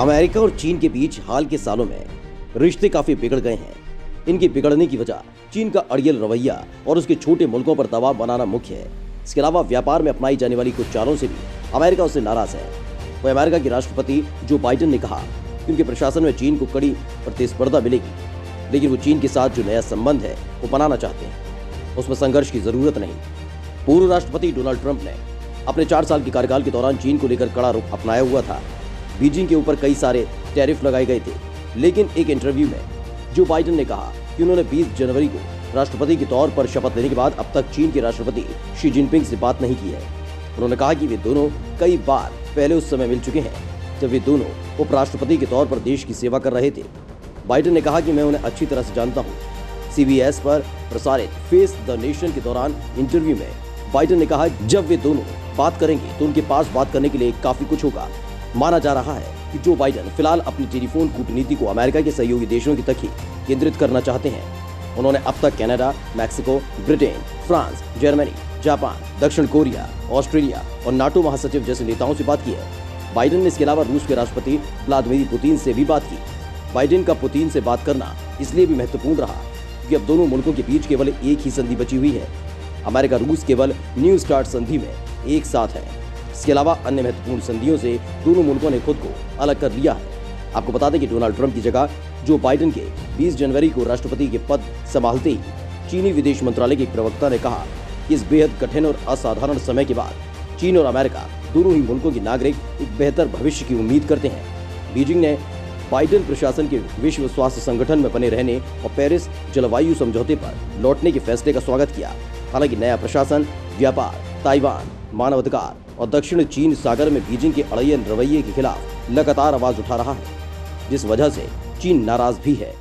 America और चीन के बीच हाल के सालों में रिश्ते काफी बिगड़ गए हैं। इनकी बिगड़ने की वजह चीन का अड़ियल रवैया और उसके छोटे मुल्कों पर दबाव बनाना मुख्य है। इसके अलावा व्यापार में अपनाई जाने वाली कुछ चालों से भी अमेरिका उससे नाराज है। वह अमेरिका के राष्ट्रपति जो बाइडेन ने कहा कि उनके प्रशासन में चीन को कड़ी प्रतिस्पर्धा मिलेगी, लेकिन वो चीन के साथ जो नया संबंध है वो बनाना चाहते हैं, उसमें संघर्ष की जरूरत नहीं। पूर्व राष्ट्रपति डोनाल्ड ट्रंप ने अपने 4 साल के कार्यकाल के दौरान चीन को लेकर कड़ा रुख अपनाया हुआ था। बीजिंग के ऊपर कई सारे टैरिफ लगाए गए थे, लेकिन एक इंटरव्यू में जो बाइडेन ने कहा कि उन्होंने 20 जनवरी को राष्ट्रपति के तौर पर शपथ लेने के बाद अब तक चीन के राष्ट्रपति शी जिनपिंग से बात नहीं की है। उन्होंने कहा कि वे दोनों कई बार पहले उस समय मिल चुके हैं जब वे दोनों उपराष्ट्रपति के तौर पर देश की सेवा कर रहे थे। बाइडेन ने कहा कि मैं उन्हें अच्छी तरह से जानता हूँ। CBS पर प्रसारित फेस द नेशन के दौरान इंटरव्यू में बाइडेन ने कहा जब वे दोनों बात करेंगे तो उनके पास बात करने के लिए काफी कुछ होगा। माना जा रहा है कि जो बाइडेन फिलहाल अपनी टेलीफोन कूटनीति को अमेरिका के सहयोगी देशों की तक ही केंद्रित करना चाहते हैं। उन्होंने अब तक Canada, Mexico, Britain, France, Germany, Japan, दक्षिण कोरिया, ऑस्ट्रेलिया और नाटो महासचिव जैसे नेताओं से बात की है। बाइडेन ने इसके अलावा रूस के राष्ट्रपति व्लादिमीर पुतिन से भी बात की। बाइडेन का पुतिन से बात करना इसलिए भी महत्वपूर्ण रहा क्योंकि अब दोनों मुल्कों के बीच केवल एक ही संधि बची हुई है। अमेरिका रूस केवल न्यू स्टार्ट संधि में एक साथ है। इसके अलावा अन्य महत्वपूर्ण संधियों से दोनों मुल्कों ने खुद को अलग कर लिया है। आपको बता दें कि डोनाल्ड ट्रंप की जगह जो बाइडेन के 20 जनवरी को राष्ट्रपति के पद संभालते ही चीनी विदेश मंत्रालय के एक प्रवक्ता ने कहा कि इस बेहद कठिन और असाधारण समय के बाद चीन और अमेरिका दोनों ही मुल्कों के नागरिक एक बेहतर भविष्य की उम्मीद करते हैं। बीजिंग ने बाइडेन प्रशासन के विश्व स्वास्थ्य संगठन में बने रहने और पेरिस जलवायु समझौते पर लौटने के फैसले का स्वागत किया। हालांकि नया प्रशासन व्यापार, ताइवान, मानवाधिकार और दक्षिण चीन सागर में बीजिंग के अड़ियल रवैये के खिलाफ लगातार आवाज उठा रहा है, जिस वजह से चीन नाराज भी है।